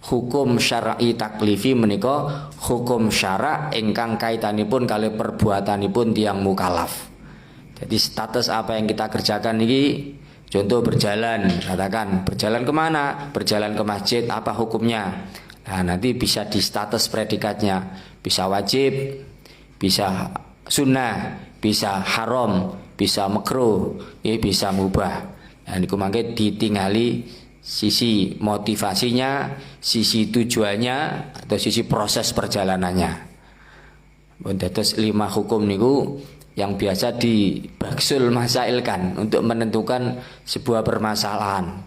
hukum syar'i taklifi menika hukum syara' ingkang kaitanipun kali perbuatanipun tiyang mukallaf. Jadi status apa yang kita kerjakan ini, contoh berjalan, katakan berjalan kemana? Berjalan ke masjid, apa hukumnya? Nah, nanti bisa di status predikatnya, bisa wajib, bisa sunnah, bisa haram, bisa makruh, bisa mubah. Nah, niku mangke ditingali sisi motivasinya, sisi tujuannya, atau sisi proses perjalanannya. Terus 5 hukum niku yang biasa dibaksul masailkan untuk menentukan sebuah permasalahan.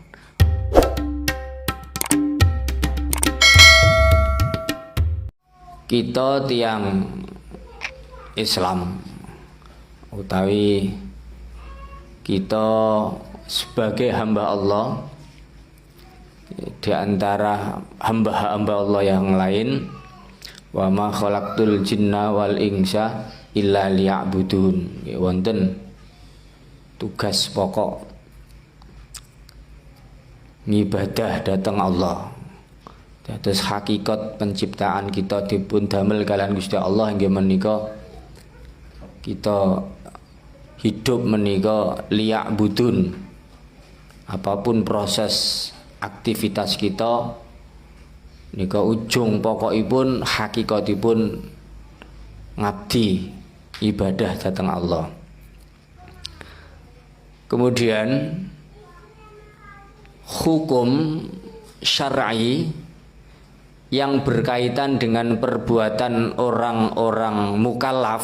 Kita tiang Islam utawi kita sebagai hamba Allah, di antara hamba-hamba Allah yang lain, wa ma khalaqtul jinna wal insa illa liya'budun. Wonten tugas pokok ngibadah datang Allah. Terus hakikat penciptaan kita dipun damel kalian Gusti Allah inggih menika kita hidup menika liya'budun. Apapun proses aktivitas kita nika ujung pokokipun hakikatipun ngabdi ibadah datang Allah. Kemudian hukum syar'i yang berkaitan dengan perbuatan orang-orang mukallaf,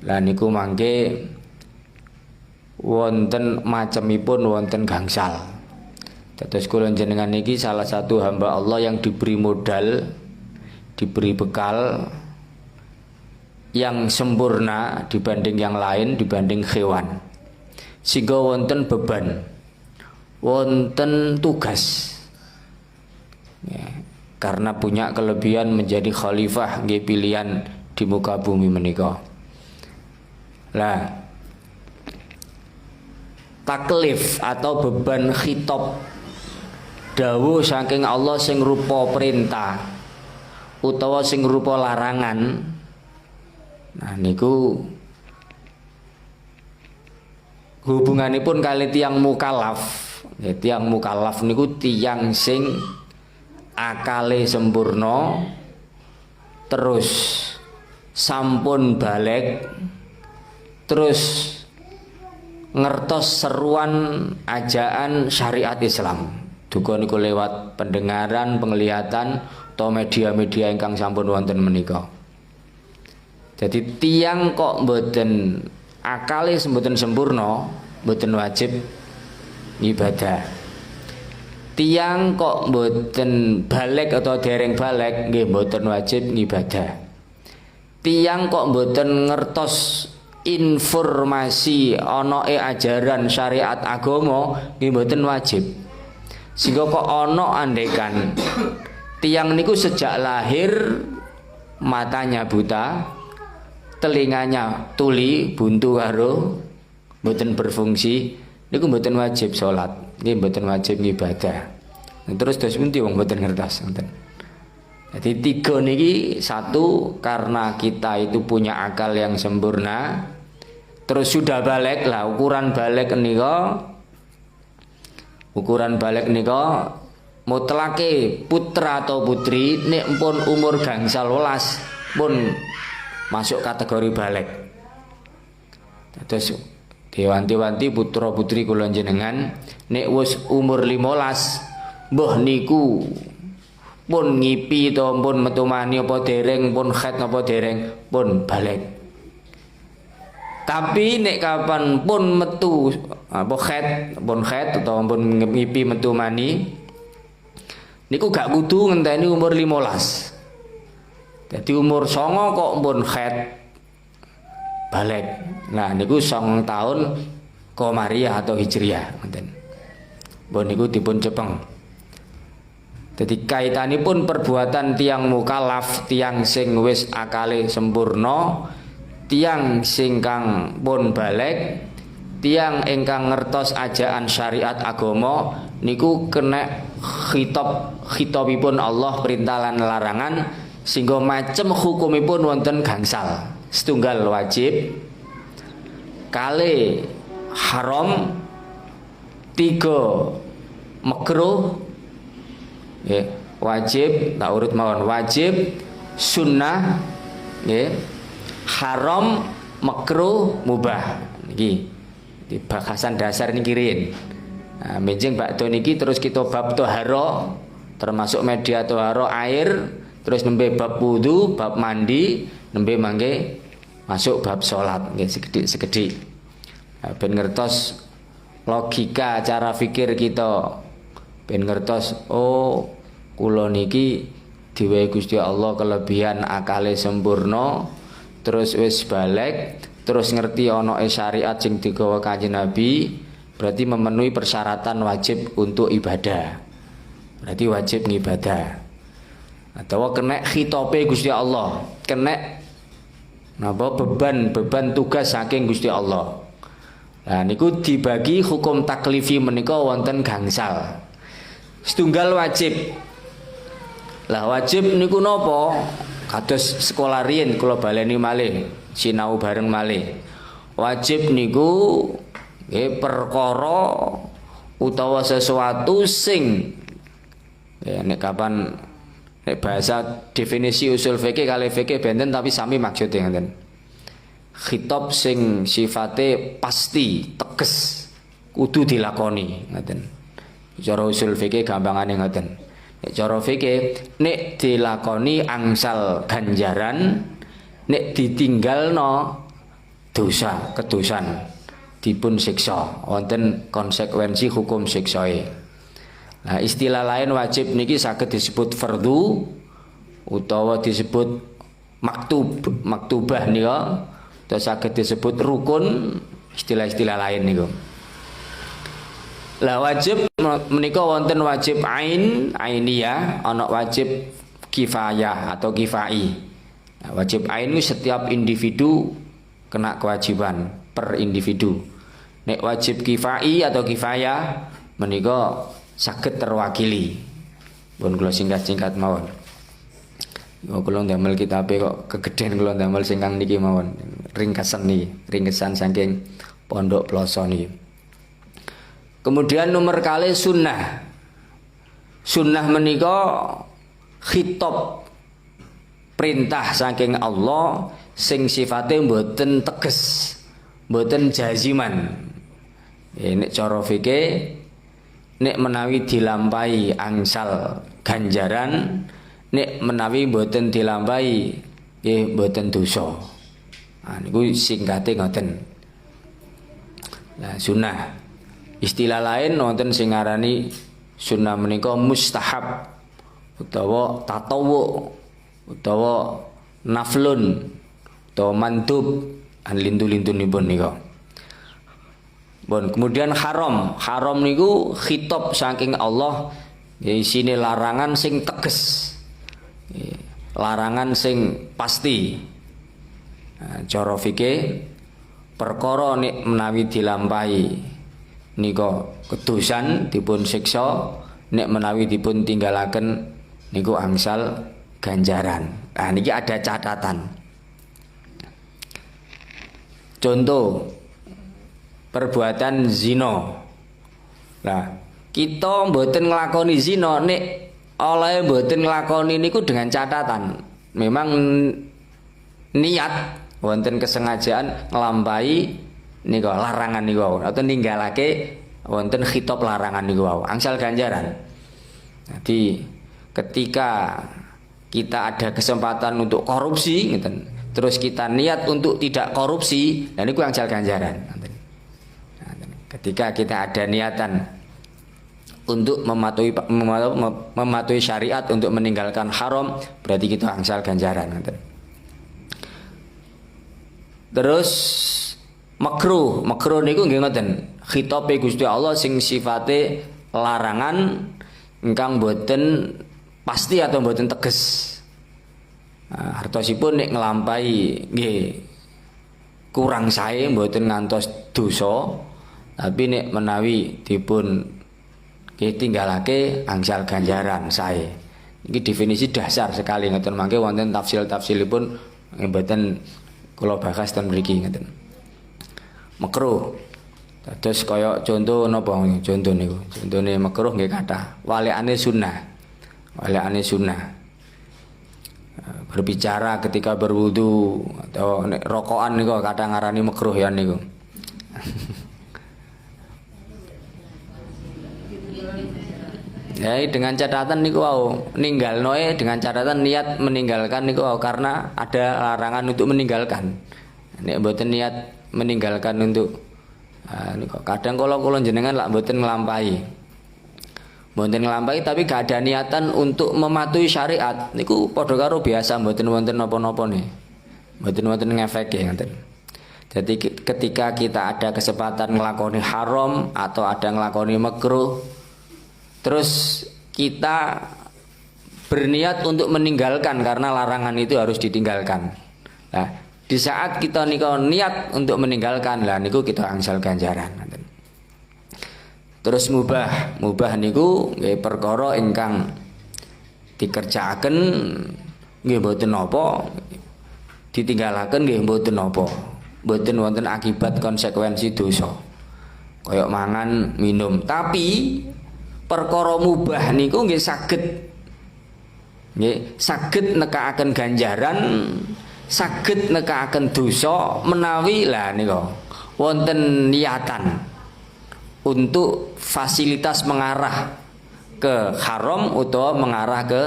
lah niku mangke wonten macemipun wonten gangsal. Terus kula jenengan niki salah satu hamba Allah yang diberi modal, diberi bekal yang sempurna dibanding yang lain, dibanding hewan. Sehingga wonten beban, wonten tugas. Ya, karena punya kelebihan menjadi khalifah nggih pilihan di muka bumi menika. Lah, taklif atau beban khitab dawuh saking Allah sing rupa perintah utawa sing rupa larangan. Nah niku hubunganipun kali tiyang mukallaf. Ya, tiyang mukallaf niku tiyang sing akale sempurna, terus sampun balik, terus ngertos seruan ajaan syariat Islam. Duga niku lewat pendengaran, penglihatan atau media-media ingkang sampun wonten menika. Jadi tiang kok mboten akale mboten sempurna, mboten wajib ibadah. Tiang kok mboten balik atau dereng balik nggih mboten wajib ibadah. Tiang kok mboten ngertos informasi ana ajaran syariat agama nggih mboten wajib. Sehingga kok ana andekan tiang niku sejak lahir matanya buta, telinganya tuli, buntu karo mboten berfungsi, niku mboten wajib salat, nggih mboten wajib ibadah. Terus pundi wong mboten ngertos ngoten. Jadi 3 niki, 1 karena kita itu punya akal yang sempurna, terus sudah balik lah. Ukuran balik nika mutlake putra atau putri nek pun umur gangsal 12 pun masuk kategori balik. Terus diwanti-wanti putra putri kula jenengan nek wis umur 15 mbah niku pun ngipi to pun metu mani apa dereng, pun khat apa dereng, pun balik. Tapi nek kapan pun metu apa khat atau pun ngipi metu mani niku gak kudu ngenteni umur 15. Jadi umur 9 kok pun khat balik. Nah niku 9 tahun Komariah atau Hijriah ngoten. Bon niku dipun cepeng. Jadi kaitanipun perbuatan tiang mukallaf, tiang sing wis akale sempurna, tiang sing kang pun balik, tiang ingkang ngertos ajaan syariat agama niku kena khitabipun Allah perintah lan larangan sehingga macem hukumipun wonten gangsal. Setunggal wajib, kali haram, tiga makruh, ya, wajib tak urut mawon, wajib, sunnah, ya, haram, makruh, mubah. Niki di bahasan dasar niki riyen. Nah, menjing bakdo niki terus kita bab toharo, termasuk media toharo air, terus nembe bab wudu, bab mandi, nembe mangke masuk bab salat nggih sekedhik-sekedhik. Nah, ben ngertos logika cara fikir kita, ben ngertos oh kula niki diwehi Gusti Allah kelebihan akale sempurna, terus wis balik, terus ngerti ana syariat sing digawa Kanjeng Nabi, berarti memenuhi persyaratan wajib untuk ibadah. Berarti wajib ngibadah. Atau kena khitope Gusti Allah, kena napa beban tugas saking Gusti Allah. Nah niku dibagi hukum taklifi menika wonten gangsal. Setunggal wajib. Lah wajib niku napa? Kados sekolah riyen kula baleni malih, sinau bareng malih. Wajib niku nggih perkara utawa sesuatu sing ya nek kapan nek bahasa definisi usul fikih kali fikih benten tapi sami maksudnya ngoten. Khitab sing sifate pasti, teges, kudu dilakoni ngoten. Cara usul fikih gampangane ngoten. Nek cara fikih nek dilakoni angsal ganjaran, nek ditinggalno dosa, kedosan dipun siksa, wonten konsekuensi hukum siksae. Nah, istilah lain wajib niki saged disebut fardu utawa disebut maktubah nika, atau saged disebut rukun, istilah-istilah lain niku. Lah wajib menika wonten wajib ainiyah, ana wajib kifayah atau kifai. Nah, wajib ain itu setiap individu kena kewajiban per individu. Nek wajib kifai atau kifayah menika saged terwakili. Pun kula singkat-singkat mawon. Yo kula ndamel kitabe kok kegeden kula ndamel sing kang niki mawon. Ringkesan niki, ringkesan saking Pondok Ploso niki. Kemudian nomor kali sunnah. Sunnah menika khitab perintah saking Allah sing sifatnya mboten teges, mboten jaziman. Nek cara fikih nek menawi dilampahi angsal ganjaran, nek menawi mboten dilampahi nggih mboten dosa. Nah niku singkate ngoten. Nah sunnah. Istilah lain wonten sing ngarani sunnah menika mustahab utawa tatawwu utawa naflun utawa mandub an lintu-lintunipun nika. Bon, kemudian haram. Haram niku khitab saking Allah, isine larangan sing teges. Larangan sing pasti. Nah, cara fikih perkara nek menawi dilampahi nika kedosan dipun siksa, nek menawi dipun tinggalaken niku angsal ganjaran. Nah niki ada catatan. Contoh perbuatan zina. Nah, kita mboten nglakoni zina nek oleh mboten nglakoni niku dengan catatan. Memang niat wonten kesengajaan nglampahi niku larangan niku atau ninggalake wonten khitab larangan niku angsal ganjaran. Jadi ketika kita ada kesempatan untuk korupsi ngeten, terus kita niat untuk tidak korupsi, dan niku angsal ganjaran. Ketika kita ada niatan untuk mematuhi syariat, untuk meninggalkan haram, berarti kita angsal ganjaran. Terus makruh niku nggih ngoten. Khitabe Gusti Allah sing sifate larangan ingkang boten pasti atau boten teges. Nah, hartosipun nek nglampahi nggih kurang sae mboten ngantos dosa. Tapi nek menawi dipun nggih tinggalake angsal ganjaran sae. Iki definisi dasar sekali ngoten mangke wonten tafsil-tafsilipun mboten kula bahas ten mriki ngoten. Makruh. Terus kaya contoh napa contoh niku. Contone makruh nggih kathah. Walekane sunnah. Walekane sunnah. Berbicara ketika berwudu atau rokokan niku kadang ngarani makruh ya niku. Ya dengan catatan niku wau ninggalnoe dengan catatan niat meninggalkan niku wau karena ada larangan untuk meninggalkan. Nek mboten niat meninggalkan untuk niku kadang kula jenengan lak mboten nglampahi. Mboten nglampahi tapi gak ada niatan untuk mematuhi syariat niku padha karo biasa mboten wonten napa-napa nih. Mboten wonten ngefeke ngoten. Jadi ketika kita ada kesempatan nglakoni haram atau ada nglakoni makruh terus kita berniat untuk meninggalkan karena larangan itu harus ditinggalkan. Nah, di saat kita niat untuk meninggalkan lah niku kita angsal ganjaran. Terus mubah niku nggih perkara ingkang dikerjakaken nggih mboten napa, ditinggalaken nggih mboten napa. Mboten wonten akibat konsekuensi dosa. Kaya mangan, minum. Tapi perkara mubah niku nggih saged nekakaken ganjaran, saged nekakaken dosa menawi lah nika wonten niatan untuk fasilitas mengarah ke haram atau mengarah ke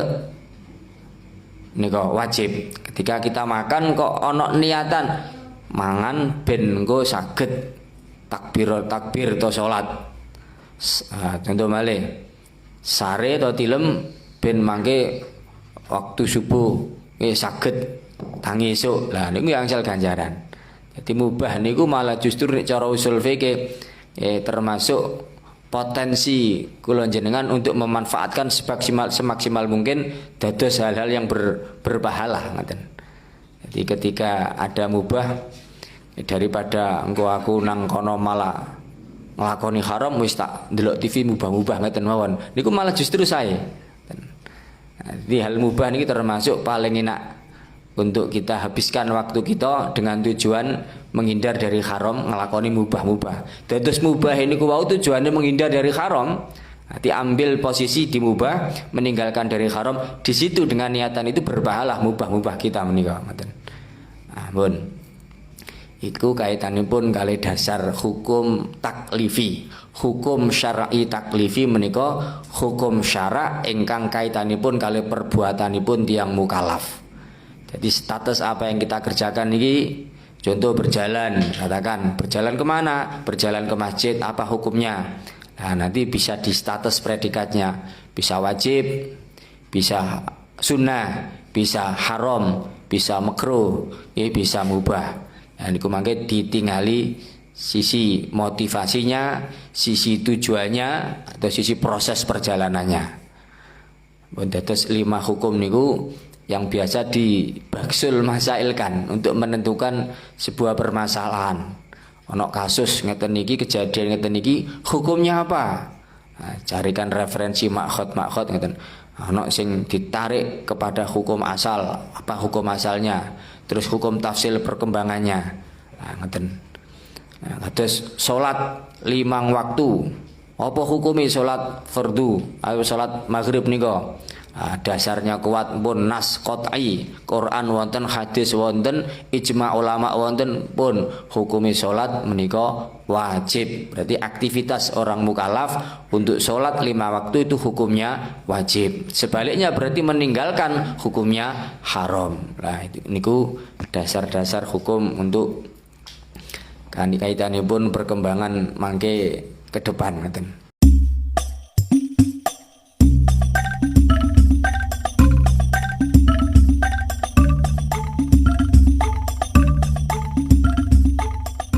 nika wajib. Ketika kita makan kok ana niatan mangan ben engko saged takbir atau salat. Contoh malih sare atau tilem ben mangke waktu subuh saged tangi esuk. Lah niku angsal ganjaran. Jadi mubah niku malah justru nek cara usul fikih termasuk potensi kula jenengan untuk memanfaatkan semaksimal mungkin dados hal-hal yang berpahala ngoten. Jadi ketika ada mubah daripada engko aku nang kono malah nglakoni haram wis tak ndelok TV mubah-mubah ngoten mawon. Niku malah justru saya. Jadi hal mubah niki termasuk paling enak untuk kita habiskan waktu kita dengan tujuan menghindar dari haram, ngelakoni mubah-mubah. Terus mubah ini wau tujuannya menghindar dari haram. Nanti ambil posisi di mubah, meninggalkan dari haram. Di situ dengan niatan itu berpahala mubah-mubah kita menika. Ampun. Iku kaitanipun kali dasar hukum taklifi. Hukum syar'i taklifi menika hukum syara' ingkang kaitanipun kali perbuatanipun tiyang mukallaf. Jadi status apa yang kita kerjakan ini, contoh berjalan, katakan berjalan kemana? Berjalan ke masjid, apa hukumnya? Nah nanti bisa di status predikatnya, bisa wajib, bisa sunnah, bisa haram, bisa makruh, bisa mubah. Nah niku mangke ditingali sisi motivasinya, sisi tujuannya, atau sisi proses perjalanannya. Terus 5 hukum niku yang biasa dibaksul masailkan untuk menentukan sebuah permasalahan. Ono kasus ngeten niki, kejadian ngeten niki, hukumnya apa? Nah, carikan referensi makhot ngeten. Ono sing ditarik kepada hukum asal, apa hukum asalnya? Terus hukum tafsil perkembangannya. Nah, ngeten. Nah, terus salat 5 waktu. Apa hukumi salat fardu? Ayo salat maghrib nika. Dasarnya kuat pun nas qat'i, Quran wonten, hadis wonten, ijma ulama wonten pun hukumi salat menika wajib. Berarti aktivitas orang mukallaf untuk salat 5 waktu itu hukumnya wajib. Sebaliknya berarti meninggalkan hukumnya haram. Nah itu niku dasar-dasar hukum untuk kaitanipun perkembangan mangke ke depan ngoten.